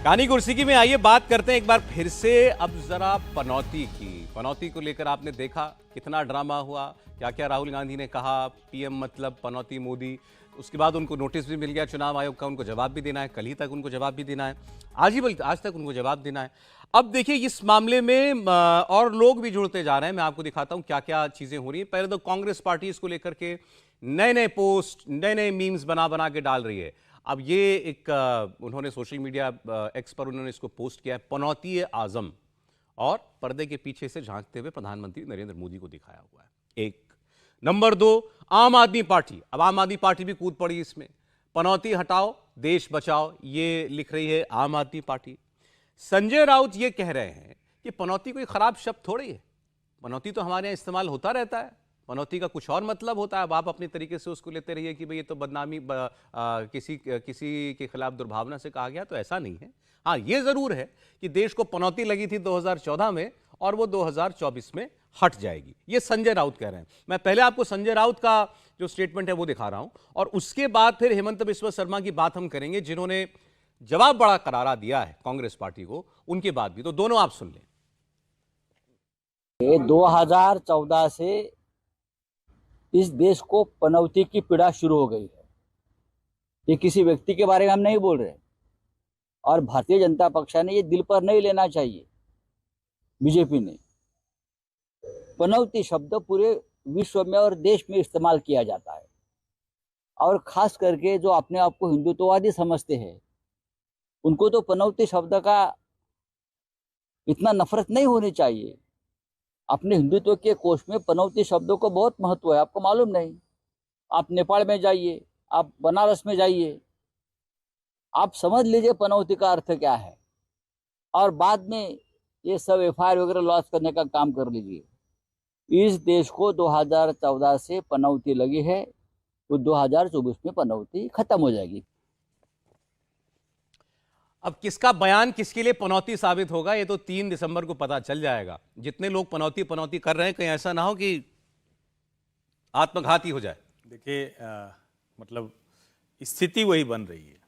कानी कुर्सी की में आइए बात करते हैं एक बार फिर से अब जरा पनौती की। पनौती को लेकर आपने देखा कितना ड्रामा हुआ, क्या क्या राहुल गांधी ने कहा, पीएम मतलब पनौती मोदी। उसके बाद उनको नोटिस भी मिल गया चुनाव आयोग का, उनको जवाब भी देना है, कल ही तक उनको जवाब भी देना है, आज तक उनको जवाब देना है। अब देखिए इस मामले में और लोग भी जुड़ते जा रहे हैं। मैं आपको दिखाता हूं क्या क्या चीजें हो रही हैं। पहले तो कांग्रेस पार्टी इसको लेकर के नए नए पोस्ट, नए नए मीम्स बना बना के डाल रही है। अब ये एक उन्होंने सोशल मीडिया एक्स पर उन्होंने इसको पोस्ट किया है, पनौती आजम, और पर्दे के पीछे से झांकते हुए प्रधानमंत्री नरेंद्र मोदी को दिखाया हुआ है। एक नंबर 2, आम आदमी पार्टी। अब आम आदमी पार्टी भी कूद पड़ी इसमें, पनौती हटाओ देश बचाओ, ये लिख रही है आम आदमी पार्टी। संजय राउत ये कह रहे हैं कि पनौती कोई खराब शब्द थोड़ी है, पनौती तो हमारे यहाँ इस्तेमाल होता रहता है, पनौती का कुछ और मतलब होता है। अब आप अपनी तरीके से उसको लेते रहिए कि भाई ये तो बदनामी किसी के खिलाफ दुर्भावना से कहा गया, तो ऐसा नहीं है। हाँ, ये जरूर है कि देश को पनौती लगी थी 2014 में और वो 2024 में हट जाएगी, ये संजय राउत कह रहे हैं। मैं पहले आपको संजय राउत का जो स्टेटमेंट है वो दिखा रहा हूं और उसके बाद फिर हेमंत बिस्वा शर्मा की बात हम करेंगे, जिन्होंने जवाब बड़ा करारा दिया है कांग्रेस पार्टी को, उनकी बात भी। तो दोनों आप सुन लें। 2014 से इस देश को पनौती की पीड़ा शुरू हो गई है। ये किसी व्यक्ति के बारे में हम नहीं बोल रहे, और भारतीय जनता पक्ष ने ये दिल पर नहीं लेना चाहिए। बीजेपी ने पनौती शब्द पूरे विश्व में और देश में इस्तेमाल किया जाता है, और खास करके जो अपने आप को हिंदुत्ववादी समझते हैं उनको तो पनौती शब्द का इतना नफरत नहीं होनी चाहिए। अपने हिंदुत्व के कोश में पनौती शब्दों को बहुत महत्व है, आपको मालूम नहीं? आप नेपाल में जाइए, आप बनारस में जाइए, आप समझ लीजिए पनौती का अर्थ क्या है, और बाद में ये सब एफआईआर वगैरह लॉन्च करने का काम कर लीजिए। इस देश को 2014 से पनौती लगी है, तो 2024 में पनौती खत्म हो जाएगी। अब किसका बयान किसके लिए पनौती साबित होगा, ये तो 3 दिसंबर को पता चल जाएगा। जितने लोग पनौती पनौती कर रहे हैं, कहीं ऐसा ना हो कि आत्मघाती हो जाए। देखिए मतलब स्थिति वही बन रही है।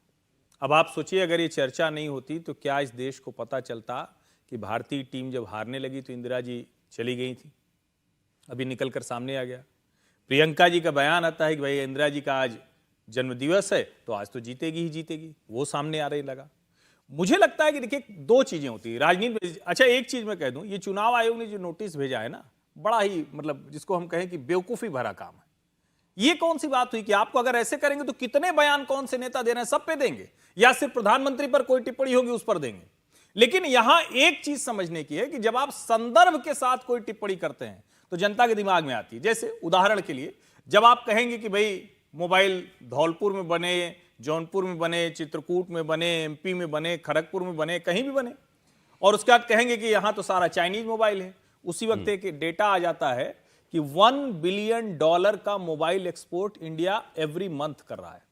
अब आप सोचिए, अगर ये चर्चा नहीं होती तो क्या इस देश को पता चलता कि भारतीय टीम जब हारने लगी तो इंदिरा जी चली गई थी? अभी निकल कर सामने आ गया। प्रियंका जी का बयान आता है कि भाई इंदिरा जी का आज जन्मदिवस है तो आज तो जीतेगी ही जीतेगी, वो सामने आ रही लगा। मुझे लगता है कि देखिए 2 चीजें होती है राजनीति में। अच्छा, एक चीज मैं कह दूं, ये चुनाव आयोग ने जो नोटिस भेजा है ना, बड़ा ही मतलब जिसको हम कहें कि बेवकूफी भरा काम है। ये कौन सी बात हुई कि आपको अगर ऐसे करेंगे तो कितने बयान कौन से नेता दे रहे हैं सब पे देंगे, या सिर्फ प्रधानमंत्री पर कोई टिप्पणी होगी उस पर देंगे? लेकिन यहां एक चीज समझने की है कि जब आप संदर्भ के साथ कोई टिप्पणी करते हैं तो जनता के दिमाग में आती है। जैसे उदाहरण के लिए, जब आप कहेंगे कि भाई मोबाइल धौलपुर में बने, जौनपुर में बने, चित्रकूट में बने, एमपी में बने, खड़गपुर में बने, कहीं भी बने, और उसके बाद कहेंगे कि यहां तो सारा चाइनीज मोबाइल है, उसी वक्त एक डेटा आ जाता है कि $1 बिलियन का mobile export India every month कर रहा है।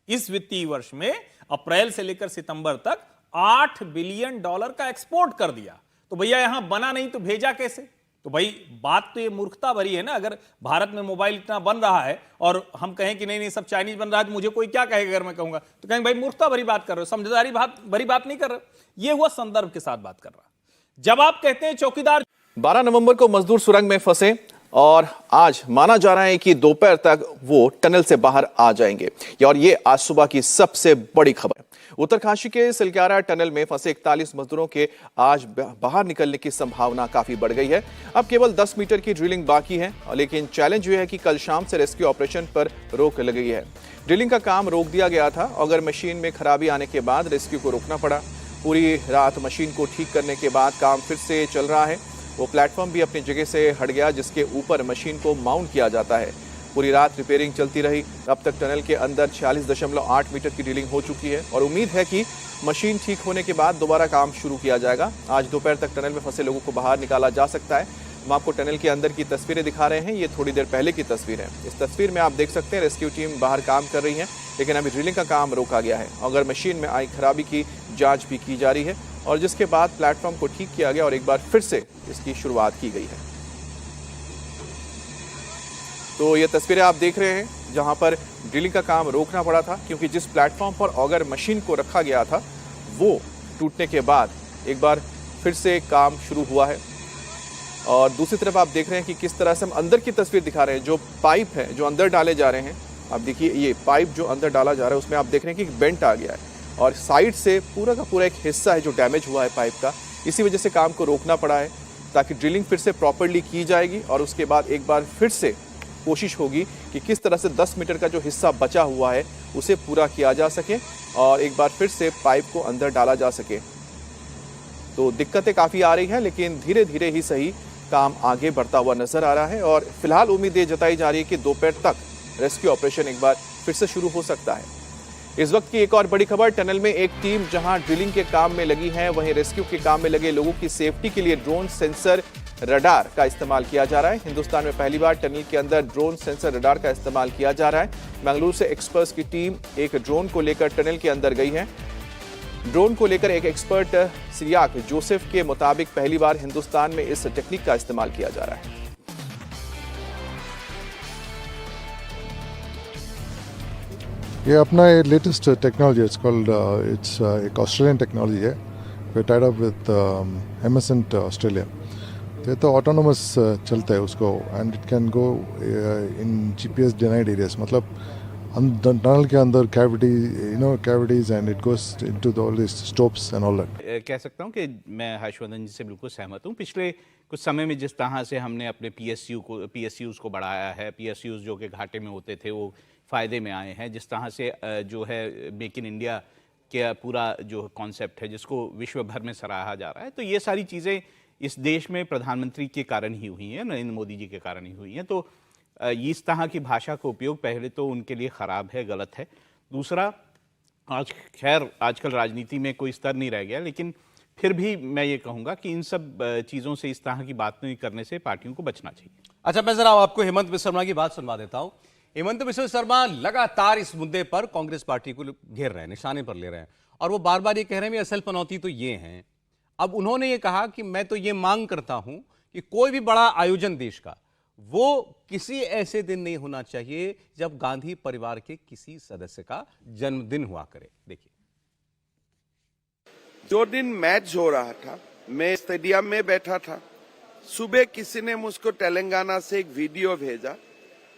इस वित्तीय वर्ष में अप्रैल से लेकर सितंबर तक $8 बिलियन का एक्सपोर्ट कर दिया। तो भैया यहां बना नहीं तो भेजा कैसे? तो भाई बात तो ये मूर्खता भरी है ना। अगर भारत में मोबाइल इतना बन रहा है और हम कहें कि नहीं नहीं सब चाइनीज बन रहा है, तो मुझे कोई क्या कहेगा? अगर मैं कहूंगा तो कहेंगे भाई मूर्खता भरी बात कर रहे हो, समझदारी भरी बात नहीं कर रहे हो। ये हुआ संदर्भ के साथ बात कर रहा। जब आप कहते हैं चौकीदार 12 नवंबर को मजदूर सुरंग में फंसे और आज माना जा रहा है कि दोपहर तक वो टनल से बाहर आ जाएंगे, और ये आज सुबह की सबसे बड़ी खबर है। उत्तरकाशी के सिलक्यारा टनल में फंसे 41 मजदूरों के आज बाहर निकलने की संभावना काफी बढ़ गई है। अब केवल 10 मीटर की ड्रिलिंग बाकी है, लेकिन चैलेंज यह है कि कल शाम से रेस्क्यू ऑपरेशन पर रोक लग गई है। ड्रिलिंग का काम रोक दिया गया था, अगर मशीन में खराबी आने के बाद रेस्क्यू को रोकना पड़ा। पूरी रात मशीन को ठीक करने के बाद काम फिर से चल रहा है। वो प्लेटफॉर्म भी अपनी जगह से हट गया जिसके ऊपर मशीन को माउंट किया जाता है। पूरी रात रिपेयरिंग चलती रही। अब तक टनल के अंदर 46.8 मीटर की ड्रिलिंग हो चुकी है और उम्मीद है कि मशीन ठीक होने के बाद दोबारा काम शुरू किया जाएगा। आज दोपहर तक टनल में फंसे लोगों को बाहर निकाला जा सकता है। हम आपको टनल के अंदर की तस्वीरें दिखा रहे हैं, ये थोड़ी देर पहले की तस्वीर है। इस तस्वीर में आप देख सकते हैं रेस्क्यू टीम बाहर काम कर रही है, लेकिन अभी ड्रिलिंग का काम रोका गया है। अगर मशीन में आई खराबी की जाँच भी की जा रही है, और जिसके बाद प्लेटफॉर्म को ठीक किया गया और एक बार फिर से इसकी शुरुआत की गई है। तो ये तस्वीरें आप देख रहे हैं जहां पर ड्रिलिंग का काम रोकना पड़ा था, क्योंकि जिस प्लेटफॉर्म पर अगर मशीन को रखा गया था वो टूटने के बाद एक बार फिर से काम शुरू हुआ है। और दूसरी तरफ आप देख रहे हैं कि किस तरह से हम अंदर की तस्वीर दिखा रहे हैं। जो पाइप है जो अंदर डाले जा रहे हैं, आप देखिए ये पाइप जो अंदर डाला जा रहा है उसमें आप देख रहे हैं कि एक बेंट आ गया है और साइड से पूरा का पूरा एक हिस्सा है जो डैमेज हुआ है पाइप का। इसी वजह से काम को रोकना पड़ा है ताकि ड्रिलिंग फिर से प्रॉपरली की जाएगी और उसके बाद एक बार फिर से कोशिश होगी कि किस तरह से 10 मीटर का जो हिस्सा बचा हुआ है उसे पूरा किया जा सके और एक बार फिर से पाइप को अंदर डाला जा सके। तो दिक्कतें काफ़ी आ रही हैं, लेकिन धीरे धीरे ही सही काम आगे बढ़ता हुआ नजर आ रहा है और फिलहाल उम्मीद ये जताई जा रही है कि दोपहर तक रेस्क्यू ऑपरेशन एक बार फिर से शुरू हो सकता है। इस वक्त की एक और बड़ी खबर, टनल में एक टीम जहां ड्रिलिंग के काम में लगी है, वहीं रेस्क्यू के काम में लगे लोगों की सेफ्टी के लिए ड्रोन सेंसर रडार का इस्तेमाल किया जा रहा है। हिंदुस्तान में पहली बार टनल के अंदर ड्रोन सेंसर रडार का इस्तेमाल किया जा रहा है। बेंगलुरु से एक्सपर्ट्स की टीम एक ड्रोन को लेकर टनल के अंदर गई है। ड्रोन को लेकर एक एक्सपर्ट सिरियाक जोसेफ के मुताबिक पहली बार हिंदुस्तान में इस टेक्निक का इस्तेमाल किया जा रहा है। ये अपना latest technology it's called it's एक ऑस्ट्रेलियन टेक्नोलॉजी है। वी टाइड अप विद एमएसएंट ऑस्ट्रेलिया। तो ऑटोनोमस चलता है उसको and it can go in GPS denied areas, मतलब टनल के अंदर cavities and it goes into all this stopes and all that. कह सकता हूँ कि मैं हर्षवर्धन जी से बिल्कुल सहमत हूँ। पिछले कुछ समय में जिस तरह से हमने अपने पीएसयूज़ को बढ़ाया है, पीएसयूज़ जो कि घाटे में होते थे वो फ़ायदे में आए हैं, जिस तरह से जो है मेक इन इंडिया के पूरा जो कॉन्सेप्ट है जिसको विश्व भर में सराहा जा रहा है, तो ये सारी चीज़ें इस देश में प्रधानमंत्री के कारण ही हुई हैं, नरेंद्र मोदी जी के कारण ही हुई हैं। तो इस तरह की भाषा का उपयोग पहले तो उनके लिए ख़राब है, गलत है। दूसरा, आजकल राजनीति में कोई स्तर नहीं रह गया, लेकिन फिर भी मैं ये कहूँगा कि इन सब चीज़ों से, इस तरह की बात नहीं करने से पार्टियों को बचना चाहिए। अच्छा, मैं जरा आपको हेमंत विश्व शर्मा की बात सुनवा देता हूं। हेमंत विश्व शर्मा लगातार इस मुद्दे पर कांग्रेस पार्टी को घेर रहे हैं, निशाने पर ले रहे हैं और वो बार बार ये कह रहे हैं कि असल पनौती तो ये है। अब उन्होंने ये कहा कि मैं तो ये मांग करता हूं कि कोई भी बड़ा आयोजन देश का वो किसी ऐसे दिन नहीं होना चाहिए जब गांधी परिवार के किसी सदस्य का जन्मदिन हुआ करे। देखिए, जो दिन मैच हो रहा था, मैं स्टेडियम में बैठा था। सुबह किसी ने मुझको तेलंगाना से एक वीडियो भेजा।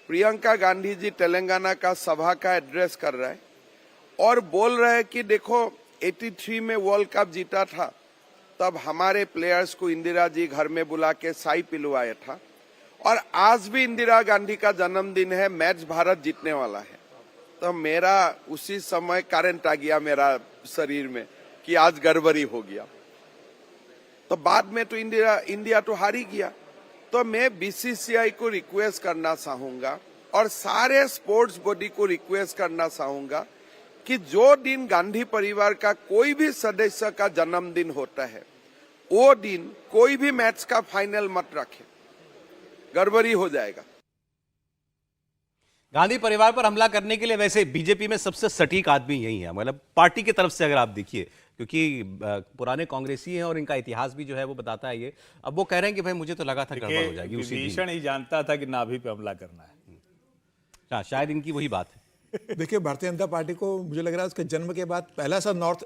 प्रियंका गांधी जी तेलंगाना का सभा का एड्रेस कर रहा है और बोल रहे हैं कि देखो 83 में वर्ल्ड कप जीता था, तब हमारे प्लेयर्स को इंदिरा जी घर में बुला के चाय पिलवाया था और आज भी इंदिरा गांधी का जन्मदिन है, मैच भारत जीतने वाला है। तो मेरा उसी समय करंट आ गया मेरा शरीर में कि आज गड़बड़ी हो गया। तो बाद में तो इंडिया तो हार ही गया। तो मैं बीसीसीआई को रिक्वेस्ट करना चाहूंगा और सारे स्पोर्ट्स बॉडी को रिक्वेस्ट करना चाहूंगा कि जो दिन गांधी परिवार का कोई भी सदस्य का जन्मदिन होता है, वो दिन कोई भी मैच का फाइनल मत रखे, गड़बड़ी हो जाएगा। गांधी परिवार पर हमला करने के लिए वैसे बीजेपी में सबसे सटीक आदमी यही है, मतलब पार्टी की तरफ से अगर आप देखिए, क्योंकि पुराने कांग्रेसी हैं और इनका इतिहास भी जो है वो बताता है ये। अब वो कह रहे हैं कि भाई मुझे तो लगा था गड़बड़ हो जाएगी उसी दिन। विभीषण ही जानता था कि नाभि पे हमला करना है। हाँ, शायद इनकी वही बात है। देखिए, भारतीय जनता पार्टी को मुझे लग रहा है उसके जन्म के बाद पहला सा नॉर्थ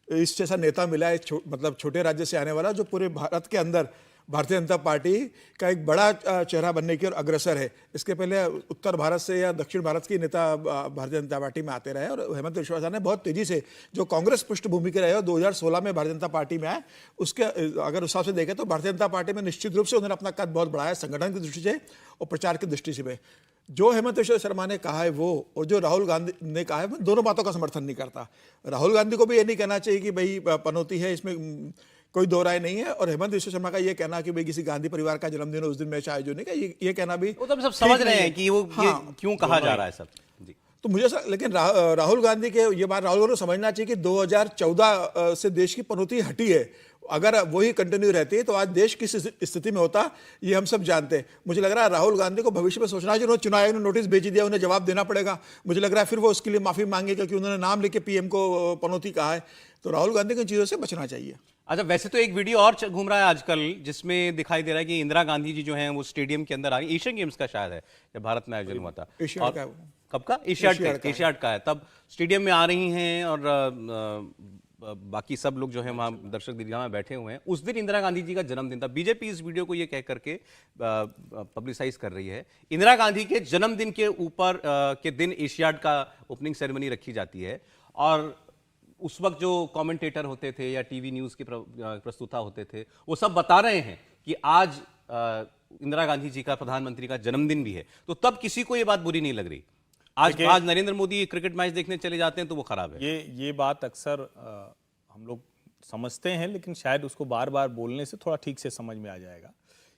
ईस्ट जैसा नेता मिला है, मतलब छोटे राज्य से आने वाला, जो पूरे भारत के अंदर भारतीय जनता पार्टी का एक बड़ा चेहरा बनने की ओर अग्रसर है। इसके पहले उत्तर भारत से या दक्षिण भारत की नेता भारतीय जनता पार्टी में आते रहे और हेमंत विश्व शर्मा ने बहुत तेजी से जो कांग्रेस पृष्ठभूमि के रहे और 2016 में भारतीय जनता पार्टी में आए, उसके अगर उस हिसाब से देखें तो भारतीय जनता पार्टी में निश्चित रूप से उन्होंने अपना कद बहुत बढ़ाया, संगठन की दृष्टि से और प्रचार की दृष्टि से। जो हेमंत विश्व शर्मा ने कहा है वो, और जो राहुल गांधी ने कहा है, मैं दोनों बातों का समर्थन नहीं करता। राहुल गांधी को भी ये नहीं कहना चाहिए कि भाई पनौती है, इसमें कोई दो राय नहीं है। और हेमंत विश्व शर्मा का ये कहना कि भाई किसी गांधी परिवार का जन्मदिन उस दिन मैच आयोजन नहीं का, ये कहना भी वो तो हम सब समझ रहे हैं कि वो ये क्यों कहा जा रहा है सब जी। तो मुझे लेकिन राहुल गांधी के ये बात राहुल गांधी को समझना चाहिए कि 2014 से देश की पनौती हटी है। अगर वही कंटिन्यू रहती है तो आज देश किस स्थिति में होता, ये हम सब जानते हैं। मुझे लग रहा है राहुल गांधी को भविष्य में सोचना चाहिए। उन्होंने चुनाव आयोग ने नोटिस भेज दिया, उन्हें जवाब देना पड़ेगा। मुझे लग रहा है फिर वो उसके लिए माफी मांगे क्योंकि उन्होंने नाम लेके पीएम को पनौती कहा है। तो राहुल गांधी की चीजों से बचना चाहिए। अच्छा, वैसे तो एक वीडियो और घूम रहा है आजकल जिसमें दिखाई दे रहा है कि इंदिरा गांधी जी जो हैं वो स्टेडियम के अंदर आ गई। एशियन गेम्स का शायद है जब भारत में आयोजन हुआ था। एशियाड का कब का? एशियाड का है। तब स्टेडियम में आ रही हैं और बाकी सब लोग जो है वहाँ दर्शक दीर्घा में बैठे हुए हैं, उस दिन इंदिरा गांधी जी का जन्मदिन था। बीजेपी इस वीडियो को ये कह करके पब्लिसाइज कर रही है, इंदिरा गांधी के जन्मदिन के ऊपर के दिन एशियाड का ओपनिंग सेरेमनी रखी जाती है। और उस वक्त जो कमेंटेटर होते थे या टीवी न्यूज़ के प्रस्तुता होते थे, वो सब बता रहे हैं कि आज इंदिरा गांधी जी का, प्रधानमंत्री का जन्मदिन भी है। तो तब किसी को ये बात बुरी नहीं लग रही। आज नरेंद्र मोदी क्रिकेट मैच देखने चले जाते हैं तो वो खराब है। ये बात अक्सर हम लोग समझते हैं, लेकिन शायद उसको बार बार बोलने से थोड़ा ठीक से समझ में आ जाएगा।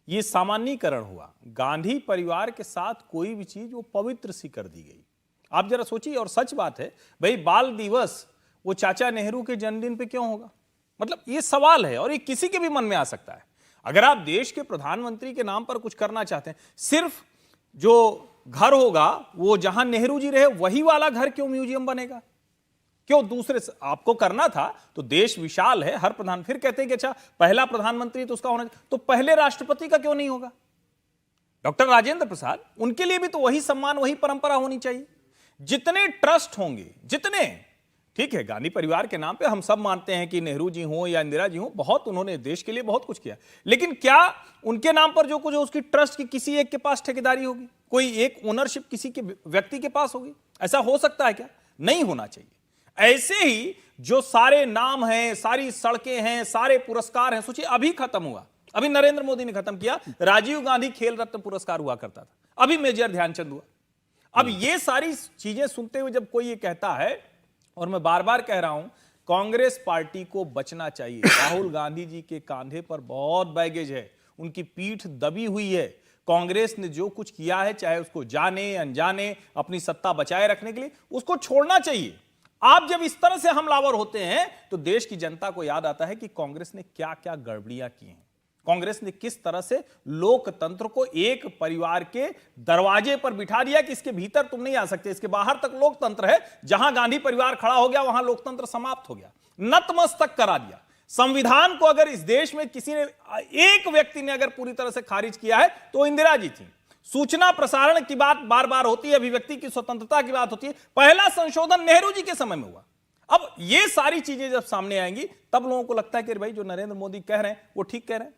ये सामान्यीकरण हुआ। गांधी परिवार के साथ कोई भी चीज वो पवित्र सी कर दी गई। आप जरा सोचिए, और सच बात है भाई, बाल दिवस वो चाचा नेहरू के जन्मदिन पे क्यों होगा? मतलब ये सवाल है, और ये किसी के भी मन में आ सकता है। अगर आप देश के प्रधानमंत्री के नाम पर कुछ करना चाहते हैं, सिर्फ जो घर होगा वो जहां नेहरू जी रहे वही वाला घर क्यों म्यूजियम बनेगा? क्यों दूसरे आपको करना था तो देश विशाल है, हर प्रधान, फिर कहते हैं कि अच्छा पहला प्रधानमंत्री तो उसका होना, तो पहले राष्ट्रपति का क्यों नहीं होगा? डॉक्टर राजेंद्र प्रसाद, उनके लिए भी तो वही सम्मान, वही परंपरा होनी चाहिए। जितने ट्रस्ट होंगे, जितने, ठीक है, गांधी परिवार के नाम पे हम सब मानते हैं कि नेहरू जी हों या इंदिरा जी हों, बहुत उन्होंने देश के लिए बहुत कुछ किया, लेकिन क्या उनके नाम पर जो कुछ है उसकी ट्रस्ट की किसी एक के पास ठेकेदारी होगी? कोई एक ओनरशिप किसी के व्यक्ति के पास होगी? ऐसा हो सकता है क्या? नहीं होना चाहिए। ऐसे ही जो सारे नाम हैं, सारी सड़कें हैं, सारे पुरस्कार हैं, सोचिए अभी खत्म हुआ, अभी नरेंद्र मोदी ने खत्म किया, राजीव गांधी खेल रत्न पुरस्कार हुआ करता था, अभी मेजर ध्यानचंद हुआ। अब ये सारी चीजें सुनते हुए जब कोई ये कहता है, और मैं बार बार कह रहा हूं, कांग्रेस पार्टी को बचना चाहिए। राहुल गांधी जी के कांधे पर बहुत बैगेज है, उनकी पीठ दबी हुई है। कांग्रेस ने जो कुछ किया है, चाहे उसको जाने अनजाने अपनी सत्ता बचाए रखने के लिए, उसको छोड़ना चाहिए। आप जब इस तरह से हमलावर होते हैं तो देश की जनता को याद आता है कि कांग्रेस ने क्या क्या गड़बड़ियां की हैं, कांग्रेस ने किस तरह से लोकतंत्र को एक परिवार के दरवाजे पर बिठा दिया कि इसके भीतर तुम नहीं आ सकते, इसके बाहर तक लोकतंत्र है। जहां गांधी परिवार खड़ा हो गया वहां लोकतंत्र समाप्त हो गया, नतमस्तक करा दिया। संविधान को अगर इस देश में किसी ने, एक व्यक्ति ने अगर पूरी तरह से खारिज किया है तो इंदिरा जी थी। सूचना प्रसारण की बात बार बार होती है, अभिव्यक्ति की स्वतंत्रता की बात होती है, पहला संशोधन नेहरू जी के समय में हुआ। अब ये सारी चीजें जब सामने आएंगी तब लोगों को लगता है कि भाई जो नरेंद्र मोदी कह रहे हैं वो ठीक कह रहे हैं।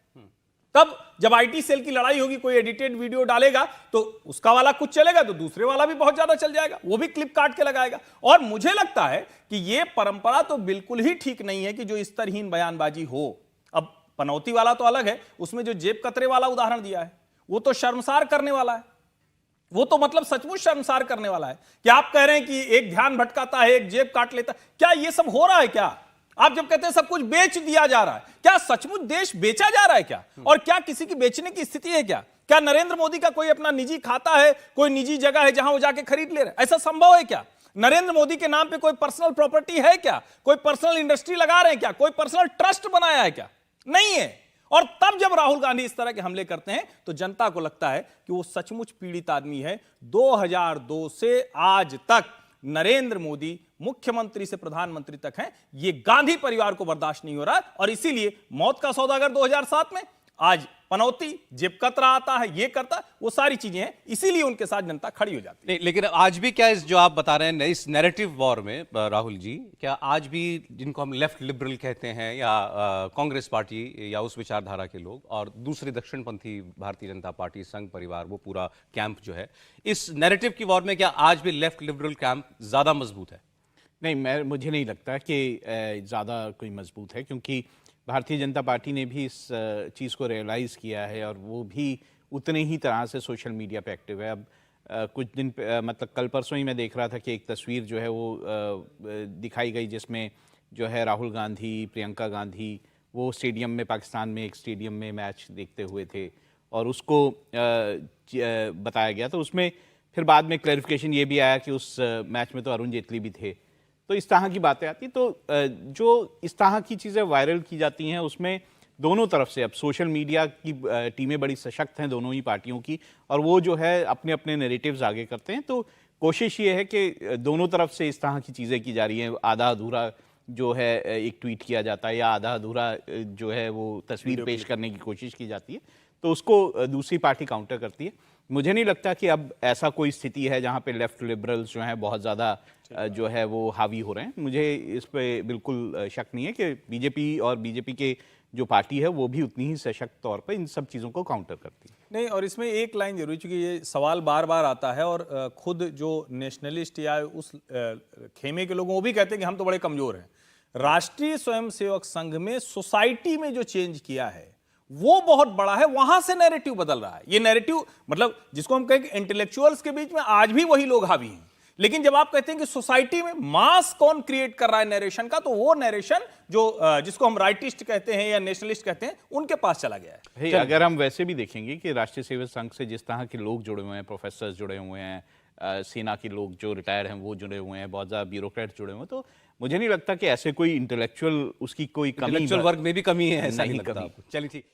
तब जब आईटी सेल की लड़ाई होगी, कोई एडिटेड वीडियो डालेगा तो उसका वाला कुछ चलेगा तो दूसरे वाला भी बहुत ज्यादा चल जाएगा, वो भी क्लिप काट के लगाएगा। और मुझे लगता है कि ये परंपरा तो बिल्कुल ही ठीक नहीं है कि जो स्तरहीन बयानबाजी हो। अब पनौती वाला तो अलग है, उसमें जो जेब कतरे वाला उदाहरण दिया है वो तो शर्मसार करने वाला है, वो तो मतलब सचमुच शर्मसार करने वाला है कि आप कह रहे हैं कि एक ध्यान भटकाता है, एक जेब काट लेता है। क्या ये सब हो रहा है? क्या आप जब कहते हैं सब कुछ बेच दिया जा रहा है, क्या सचमुच देश बेचा जा रहा है क्या? और क्या किसी की बेचने की स्थिति है क्या? क्या नरेंद्र मोदी का कोई अपना निजी खाता है, कोई निजी जगह है जहां वो जाके खरीद ले रहे हैं? ऐसा संभव है क्या? नरेंद्र मोदी के नाम पे कोई पर्सनल प्रॉपर्टी है क्या? कोई पर्सनल इंडस्ट्री लगा रहे हैं क्या? कोई पर्सनल ट्रस्ट बनाया है क्या? नहीं है। और तब जब राहुल गांधी इस तरह के हमले करते हैं तो जनता को लगता है कि वो सचमुच पीड़ित आदमी है। 2002 से आज तक नरेंद्र मोदी मुख्यमंत्री से प्रधानमंत्री तक हैं, ये गांधी परिवार को बर्दाश्त नहीं हो रहा, और इसीलिए मौत का सौदागर 2007 में, आज पनौती, जेब कतरा आता है, ये करता, वो सारी चीजें हैं, इसीलिए उनके साथ जनता खड़ी हो जाती है। लेकिन आज भी क्या, इस जो आप बता रहे हैं इस नैरेटिव वॉर में राहुल जी, क्या आज भी जिनको हम लेफ्ट लिबरल कहते हैं या कांग्रेस पार्टी या उस विचारधारा के लोग और दूसरे दक्षिणपंथी भारतीय जनता पार्टी, संघ परिवार, वो पूरा कैंप जो है, इस नैरेटिव की वॉर में क्या आज भी लेफ्ट लिबरल कैंप ज्यादा मजबूत है? नहीं, मुझे नहीं लगता कि ज़्यादा कोई मजबूत है, क्योंकि भारतीय जनता पार्टी ने भी इस चीज़ को रियलाइज़ किया है और वो भी उतने ही तरह से सोशल मीडिया पे एक्टिव है। अब कुछ दिन मतलब कल परसों ही मैं देख रहा था कि एक तस्वीर जो है वो दिखाई गई जिसमें जो है राहुल गांधी, प्रियंका गांधी वो स्टेडियम में, पाकिस्तान में एक स्टेडियम में मैच देखते हुए थे और उसको बताया गया। तो उसमें फिर बाद में क्लैरिफिकेशन ये भी आया कि उस मैच में तो अरुण जेटली भी थे। तो इस तरह की बातें आती, तो जो इस तरह की चीज़ें वायरल की जाती हैं उसमें दोनों तरफ से, अब सोशल मीडिया की टीमें बड़ी सशक्त हैं दोनों ही पार्टियों की, और वो जो है अपने अपने नैरेटिव्स आगे करते हैं। तो कोशिश ये है कि दोनों तरफ से इस तरह की चीज़ें की जा रही हैं। आधा अधूरा जो है एक ट्वीट किया जाता है या आधा अधूरा जो है वो तस्वीर पेश करने की कोशिश की जाती है। तो उसको दूसरी पार्टी काउंटर करती है। मुझे नहीं लगता कि अब ऐसा कोई स्थिति है जहां पे लेफ्ट लिबरल्स जो हैं बहुत ज़्यादा जो है वो हावी हो रहे हैं। मुझे इस पे बिल्कुल शक नहीं है कि बीजेपी और बीजेपी के जो पार्टी है वो भी उतनी ही सशक्त तौर पर इन सब चीज़ों को काउंटर करती है। नहीं, और इसमें एक लाइन जरूरी, चूंकि ये सवाल बार बार आता है और खुद जो नेशनलिस्ट या उस खेमे के लोग वो भी कहते हैं कि हम तो बड़े कमजोर हैं। राष्ट्रीय स्वयंसेवक संघ में सोसाइटी में जो चेंज किया है वो बहुत बड़ा है, वहां से नैरेटिव बदल रहा है। ये नैरेटिव मतलब जिसको हम कहें कि इंटेलेक्चुअल्स के बीच में आज भी वही लोग हावी हैं, लेकिन जब आप कहते हैं कि सोसाइटी में मास कौन क्रिएट कर रहा है नरेशन का, तो वो नरेशन जो जिसको हम राइटिस्ट कहते हैं या नेशनलिस्ट कहते हैं उनके पास चला गया है। अगर हम वैसे भी देखेंगे कि राष्ट्रीय सेवक संघ से जिस तरह के लोग जुड़े हुए हैं, प्रोफेसर जुड़े हुए हैं, सेना के लोग जो रिटायर्ड हैं वो जुड़े हुए हैं, बहुत ज़्यादा ब्यूरोक्रेट जुड़े हुए हैं, तो मुझे नहीं लगता कि ऐसे कोई इंटेलेक्चुअल उसकी कोई कमी, इंटेलेक्चुअल वर्ग में भी कमी है, ऐसा नहीं नहीं लगता कमी। आपको? चलिए ठीक।